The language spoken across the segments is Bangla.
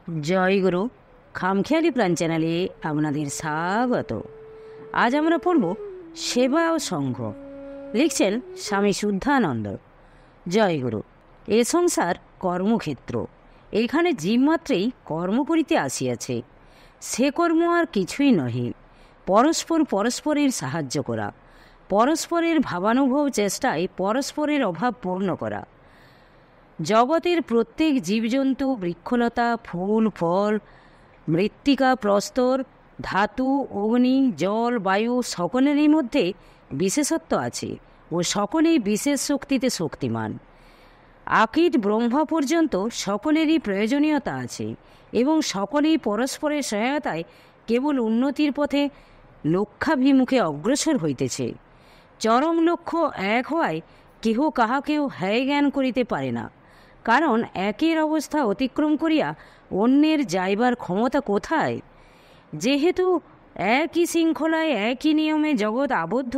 জয় গুরু। খামখেয়ালি প্রাণ চ্যানেলে আপনাদের স্বাগত। আজ আমরা পড়ব সেবা ও সঙ্ঘ। লিখছেন স্বামী শুদ্ধানন্দ। জয় গুরু। এ সংসার কর্মক্ষেত্র, এখানে জীবমাত্রেই কর্ম করিতে আসিয়াছে। সে কর্ম আর কিছুই নহে, পরস্পরের সাহায্য করা, পরস্পরের ভাবানুভব চেষ্টায় পরস্পরের অভাব পূর্ণ করা। জগতের প্রত্যেক জীবজন্তু, বৃক্ষলতা, ফুল ফল, মৃত্তিকা, প্রস্তর, ধাতু, অগ্নি, জল, বায়ু সকলেরই মধ্যে বিশেষত্ব আছে ও সকলেই বিশেষ শক্তিতে শক্তিমান। আকিট ব্রহ্মা পর্যন্ত সকলেরই প্রয়োজনীয়তা আছে এবং সকলেই পরস্পরের সহায়তায় কেবল উন্নতির পথে লক্ষ্যাভিমুখে অগ্রসর হইতেছে। চরম লক্ষ্য এক হওয়ায় কেহ কাহাকেও হ্যায় জ্ঞান করিতে পারে না, কারণ একের অবস্থা অতিক্রম করিয়া অন্যের যাইবার ক্ষমতা কোথায়? যেহেতু একই শৃঙ্খলায় একই নিয়মে জগৎ আবদ্ধ,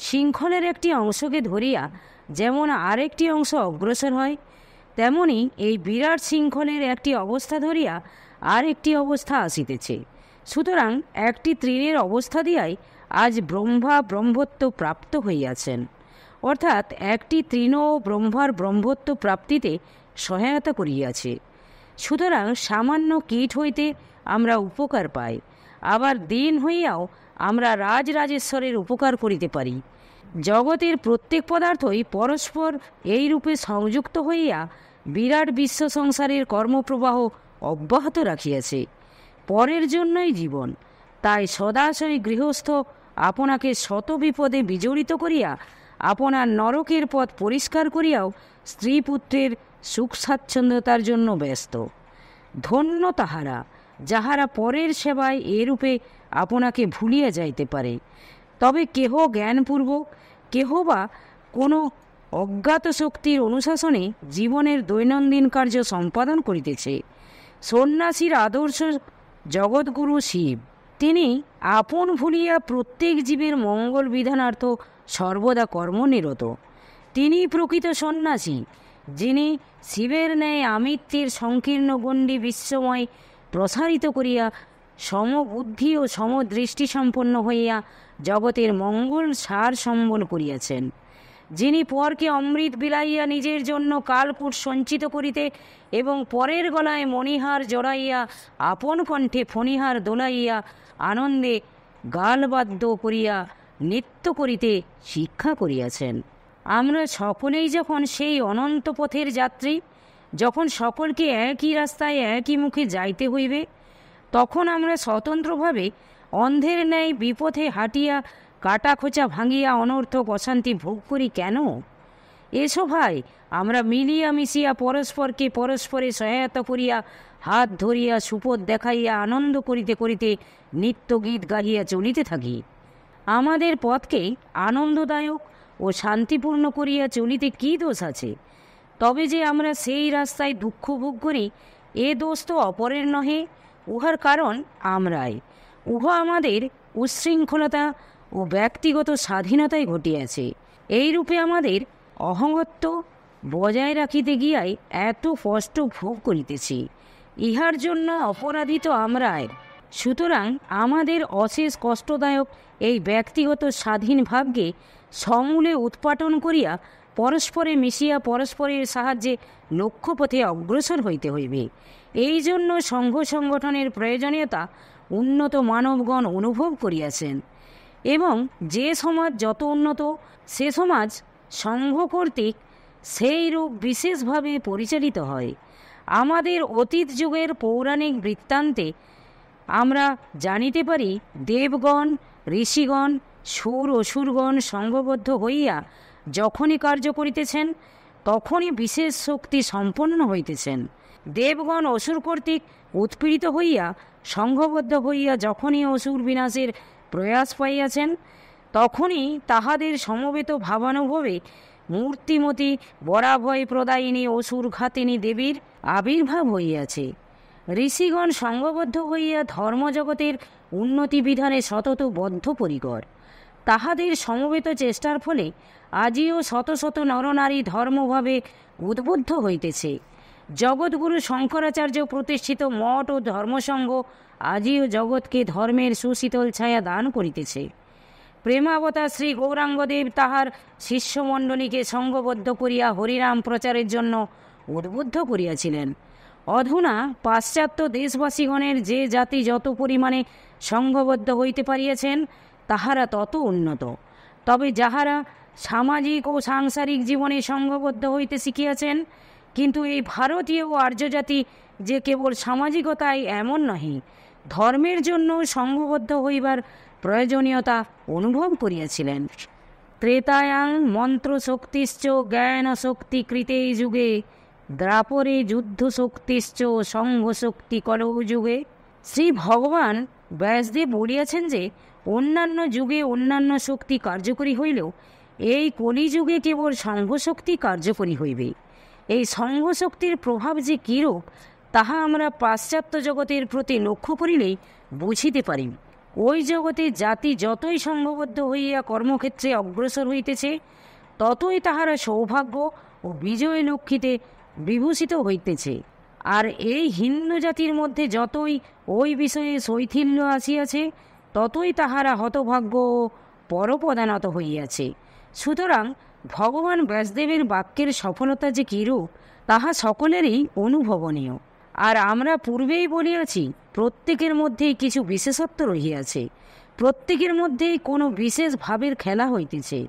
শৃঙ্খলের একটি অংশকে ধরিয়া যেমন আরেকটি অংশ অগ্রসর হয়, তেমনি এই বিরাট শৃঙ্খলের একটি অবস্থা ধরিয়া আর একটি অবস্থা আসিতেছে। সুতরাং একটি তৃণের অবস্থা দিয়াই আজ ব্রহ্মা ব্রহ্মত্ব প্রাপ্ত হইয়াছেন, অর্থাৎ একটি তৃণ ব্রহ্মার ব্রহ্মত্ব প্রাপ্তিতে সহায়তা করিয়াছে। সুতরাং সামান্য কীট হইতে আমরা উপকার পাই, আবার দিন হইয়াও আমরা রাজরাজেশ্বরের উপকার করিতে পারি। জগতের প্রত্যেক পদার্থই পরস্পর এই রূপে সংযুক্ত হইয়া বিরাট বিশ্ব সংসারের কর্মপ্রবাহ অব্যাহত রাখিয়াছে। পরের জন্যই জীবন। তাই সদাশয় গৃহস্থ আপনাকে শত বিপদে বিজড়িত করিয়া আপনার নরকের পথ পরিষ্কার করিয়াও স্ত্রী পুত্রের সুখ স্বাচ্ছন্দ্যতার জন্য ব্যস্ত। ধন্য তাহারা, যাহারা পরের সেবায় এরূপে আপনাকে ভুলিয়া যাইতে পারে। তবে কেহ জ্ঞানপূর্বক, কেহ বা কোনো অজ্ঞাত শক্তির অনুশাসনে জীবনের দৈনন্দিন কার্য সম্পাদন করিতেছে। সন্ন্যাসীর আদর্শ জগৎগুরু শিব। তিনি আপন ভুলিয়া প্রত্যেক জীবের মঙ্গল বিধানার্থ সর্বদা কর্মনিরত। তিনি প্রকৃত সন্ন্যাসী, যিনি শিবের ন্যায় আমিত্বের সংকীর্ণ গণ্ডি বিশ্বময় প্রসারিত করিয়া সমবুদ্ধি ও সমদৃষ্টি সম্পন্ন হইয়া জগতের মঙ্গল সার সম্বল করিয়াছেন। যিনি পরকে অমৃত বিলাইয়া নিজের জন্য কালকূট সঞ্চিত করিতে এবং পরের গলায় মণিহার জড়াইয়া আপন কণ্ঠে ফণিহার দোলাইয়া আনন্দে গালবাদ্য করিয়া নৃত্য করিতে শিক্ষা করিয়াছেন। আমরা সকলেই যখন সেই অনন্ত পথের যাত্রী, যখন সকলকে একই রাস্তায় একই মুখে যাইতে হইবে, তখন আমরা স্বতন্ত্রভাবে অন্ধের ন্যায় বিপথে হাঁটিয়া কাটা খোঁচা ভাঙিয়া অনর্থক অশান্তি ভোগ করি কেন? এসো ভাই, আমরা মিলিয়া মিশিয়া পরস্পরকে পরস্পরে সহায়তা করিয়া হাত ধরিয়া সুপথ দেখাইয়া আনন্দ করিতে করিতে নিত্য গীত গাহিয়া চলিতে থাকি। আমাদের পথকে আনন্দদায়ক ও শান্তিপূর্ণ করিয়া চলিতে কী দোষ আছে? তবে যে আমরা সেই রাস্তায় দুঃখ ভোগ করি, এ দোষ তো অপরের নহে, উহার কারণ আমরাই। উহা আমাদের উচ্ছৃঙ্খলতা ও ব্যক্তিগত স্বাধীনতায় ঘটিয়াছে। এইরূপে আমাদের অহংত্ব বজায় রাখিতে গিয়াই এত কষ্ট ভোগ করিতেছি। ইহার জন্য অপরাধী তো আমরাই। সুতরাং আমাদের অশেষ কষ্টদায়ক এই ব্যক্তিগত স্বাধীন ভাবকে সমূলে উৎপাটন করিয়া পরস্পরে মিশিয়া পরস্পরের সাহায্যে লক্ষ্যপথে অগ্রসর হইতে হইবে। এই জন্য সংঘ সংগঠনের প্রয়োজনীয়তা উন্নত মানবগণ অনুভব করিয়াছেন, এবং যে সমাজ যত উন্নত, সে সমাজ সংঘ কর্তৃক সেই রূপ বিশেষভাবে পরিচালিত হয়। আমাদের অতীত যুগের পৌরাণিক বৃত্তান্তে আমরা জানিতে পারি, দেবগণ, ঋষিগণ, সুর অসুরগণ সংঘবদ্ধ হইয়া যখনই কার্য করিতেছেন, তখনই বিশেষ শক্তি সম্পন্ন হইতেছেন। দেবগণ অসুর কর্তৃক উৎপীড়িত হইয়া সংঘবদ্ধ হইয়া যখনই অসুর বিনাশের প্রয়াস পাইয়াছেন, তখনই তাহাদের সমবেত ভাবানুভবে মূর্তিমতী বরাভয় প্রদায়িনী অসুর ঘাতিনী দেবীর আবির্ভাব হইয়াছে। ঋষিগণ সংঘবদ্ধ হইয়া ধর্মজগতের উন্নতি বিধানে সতত বদ্ধপরিকর। তাহাদের সমবেত চেষ্টার ফলে আজিও শত শত নরনারী ধর্মভাবে উদ্বুদ্ধ হইতেছে। জগৎগুরু শঙ্করাচার্য প্রতিষ্ঠিত মঠ ও ধর্মসংঘ আজিও জগৎকে ধর্মের সুশীতল ছায়া দান করিতেছে। প্রেমাবতার শ্রী গৌরাঙ্গদেব তাহার শিষ্যমণ্ডলীকে সঙ্গবদ্ধ করিয়া হরিনাম প্রচারের জন্য উদ্বুদ্ধ করিয়াছিলেন। অধুনা পাশ্চাত্য দেশবাসীগণের যে জাতি যত পরিমাণে সঙ্গবদ্ধ হইতে পারিয়াছেন তাহারা তত উন্নত। তবে যাহারা সামাজিক ও সাংসারিক জীবনে সঙ্গবদ্ধ হইতে শিখিয়াছেন, কিন্তু এই ভারতীয় ও আর্যজাতি যে কেবল সামাজিকতায় এমন নহে, ধর্মের জন্য সঙ্গবদ্ধ হইবার প্রয়োজনীয়তা অনুভব করিয়াছিলেন। ত্রেতায়াং মন্ত্রশক্তিশ্চ জ্ঞানশক্তি কৃতে যুগে, দ্রাপরে যুদ্ধশক্তিশ্চ সংঘশক্তি কলৌ যুগে। শ্রী ভগবান ব্যাসদেব বলিয়াছেন যে অন্যান্য যুগে অন্যান্য শক্তি কার্যকরী হইলেও এই কলিযুগে কেবল সংঘশক্তি কার্যকরী হইবে। এই সংঘশক্তির প্রভাব যে কীরূপ তাহা আমরা পাশ্চাত্য জগতের প্রতি লক্ষ্য করিলেই বুঝিতে পারি। ওই জগতে জাতি যতই সংঘবদ্ধ হইয়া কর্মক্ষেত্রে অগ্রসর হইতেছে, ততই তাহারা সৌভাগ্য ও বিজয় লক্ষ্মীতে বিভূষিত হইতেছে। আর এই হিন্দু জাতির মধ্যে যতই ওই বিষয়ে শৈথিল্য আসিয়াছে, ততই তাহারা হতভাগ্য ও পরপদানত হইয়াছে। সুতরাং ভগবান ব্যাসদেবের বাক্যের সফলতা যে কীরূপ তাহা সকলেরই অনুভবনীয়। আর আমরা পূর্বেই বলিয়াছি, প্রত্যেকের মধ্যেই কিছু বিশেষত্ব রহিয়াছে, প্রত্যেকের মধ্যেই কোনো বিশেষ ভাবের খেলা হইতেছে।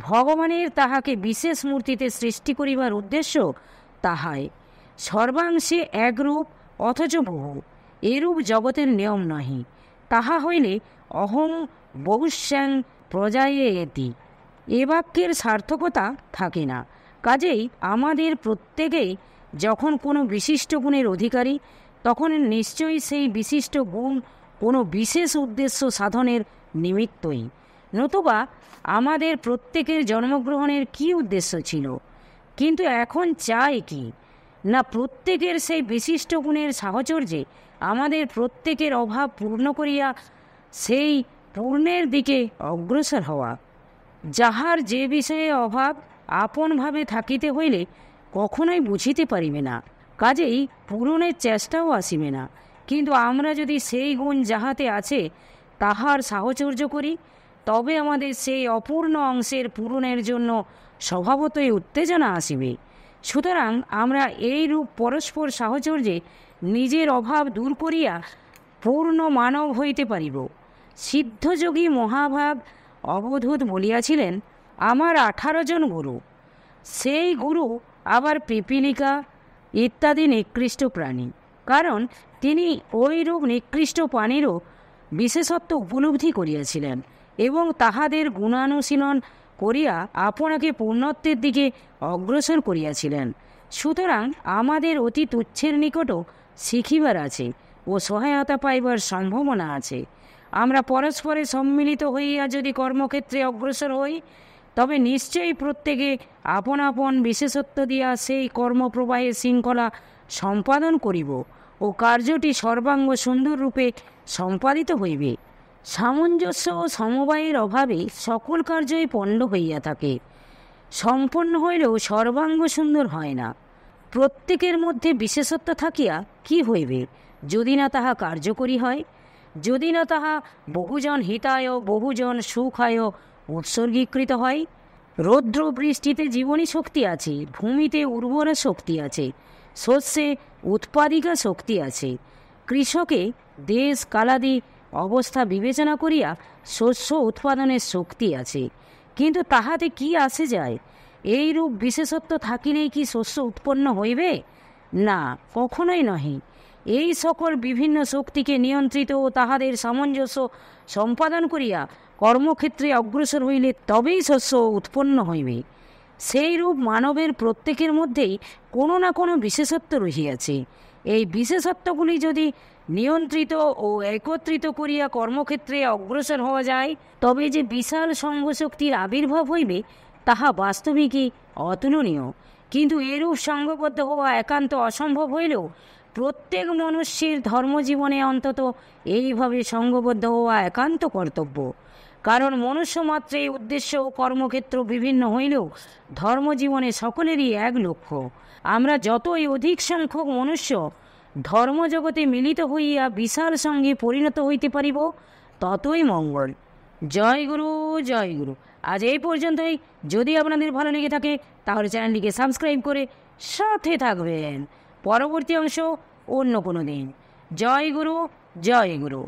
ভগবানের তাহাকে বিশেষ মূর্তিতে সৃষ্টি করিবার উদ্দেশ্য তাহাই। সর্বাংশে একরূপ অথচ বহু, এরূপ জগতের নিয়ম নহে। তাহা হইলে অহং বহুশ্যাং প্রজায়ে এতি, এ বাক্যের সার্থকতা থাকে না। কাজেই আমাদের প্রত্যেকেই যখন কোনো বিশিষ্ট গুণের অধিকারী, তখন নিশ্চয়ই সেই বিশিষ্ট গুণ কোনো বিশেষ উদ্দেশ্য সাধনের নিমিত্তই। নতুবা আমাদের প্রত্যেকের জন্মগ্রহণের কী উদ্দেশ্য ছিল? কিন্তু এখন চাই কি না, প্রত্যেকের সেই বিশিষ্ট গুণের সাহচর্যে আমাদের প্রত্যেকের অভাব পূর্ণ করিয়া সেই পূর্ণের দিকে অগ্রসর হওয়া। যাহার যে বিষয়ে অভাব আপনভাবে থাকিতে হইলে কখনোই বুঝিতে পারিবে না, কাজেই পূরণের চেষ্টাও আসিবে না। কিন্তু আমরা যদি সেই গুণ যাহাতে আছে তাহার সাহচর্য করি, তবে আমাদের সেই অপূর্ণ অংশের পূরণের জন্য স্বভাবতই উত্তেজনা আসিবে। সুতরাং আমরা এই রূপ পরস্পর সাহচর্যে নিজের অভাব দূর করিয়া পূর্ণ মানব হইতে পারিব। সিদ্ধযোগী মহাভাগ অবধূত বলিয়াছিলেন, আমার 18 জন গুরু। সেই গুরু আবার পিপীলিকা ইত্যাদি নিকৃষ্ট প্রাণী, কারণ তিনি ওইরূপ নিকৃষ্ট প্রাণীরও বিশেষত্ব উপলব্ধি করিয়াছিলেন এবং তাহাদের গুণানুশীলন করিয়া আপনাকে পূর্ণত্বের দিকে অগ্রসর করিয়াছিলেন। সুতরাং আমাদের অতি তুচ্ছের নিকটও শিখিবার আছে ও সহায়তা পাইবার সম্ভাবনা আছে। আমরা পরস্পরে সম্মিলিত হইয়া যদি কর্মক্ষেত্রে অগ্রসর হই, তবে নিশ্চয়ই প্রত্যেকে আপন আপন বিশেষত্ব দিয়া সেই কর্মপ্রবাহের শৃঙ্খলা সম্পাদন করিব ও কার্যটি সর্বাঙ্গ সুন্দর রূপে সম্পাদিত হইবে। সামঞ্জস্য ও সমবায়ের অভাবে সকল কার্যই পণ্ড হইয়া থাকে, সম্পন্ন হইলেও সর্বাঙ্গ সুন্দর হয় না। প্রত্যেকের মধ্যে বিশেষত্ব থাকিয়া কি হইবে যদি না তাহা কার্যকরী হয়, যদি না তাহা বহুজন হিতায় বহুজন সুখায় উৎসর্গীকৃত হয়। রৌদ্র বৃষ্টিতে জীবনী শক্তি আছে, ভূমিতে উর্বরা শক্তি আছে, শস্যে উৎপাদিকা শক্তি আছে। কৃষকে দেশ কালাদি অবস্থা বিবেচনা করিয়া শস্য উৎপাদনের শক্তি আছে, কিন্তু তাহাতে কি আসে যায়? এইরূপ বিশেষত্ব থাকিলেই কি শস্য উৎপন্ন হইবে? না, কখনোই নহে। এই সকল বিভিন্ন শক্তিকে নিয়ন্ত্রিত ও তাহাদের সামঞ্জস্য সম্পাদন করিয়া কর্মক্ষেত্রে অগ্রসর হইলে তবেই শস্য উৎপন্ন হইবে। সেই রূপ মানবের প্রত্যেকের মধ্যেই কোনো না কোনো বিশেষত্ব রহিয়াছে। এই বিশেষত্বগুলি যদি নিয়ন্ত্রিত ও একত্রিত করিয়া কর্মক্ষেত্রে অগ্রসর হওয়া যায়, তবে যে বিশাল সংঘশক্তির আবির্ভাব হইবে তাহা বাস্তবিকই অতুলনীয়। কিন্তু এরূপ সংঘবদ্ধ হওয়া একান্ত অসম্ভব হইলেও প্রত্যেক মনুষ্যের ধর্মজীবনে অন্তত এইভাবে সংঘবদ্ধ হওয়া একান্ত কর্তব্য। কারণ মনুষ্য মাত্রেই উদ্দেশ্য ও কর্মক্ষেত্র বিভিন্ন হইলেও ধর্মজীবনে সকলেরই এক লক্ষ্য। আমরা যতই অধিক সংখ্যক মনুষ্য ধর্মজগতে মিলিত হইয়া বিশাল সঙ্গে পরিণত হইতে পারিব, ততই মঙ্গল। জয় গুরু, জয় গুরু। আজ এই পর্যন্তই। যদি আপনাদের ভালো লেগে থাকে তাহলে চ্যানেলটিকে সাবস্ক্রাইব করে সাথে থাকবেন। পরবর্তী অংশ অন্য কোনো দিন। জয় গুরু, জয় গুরু।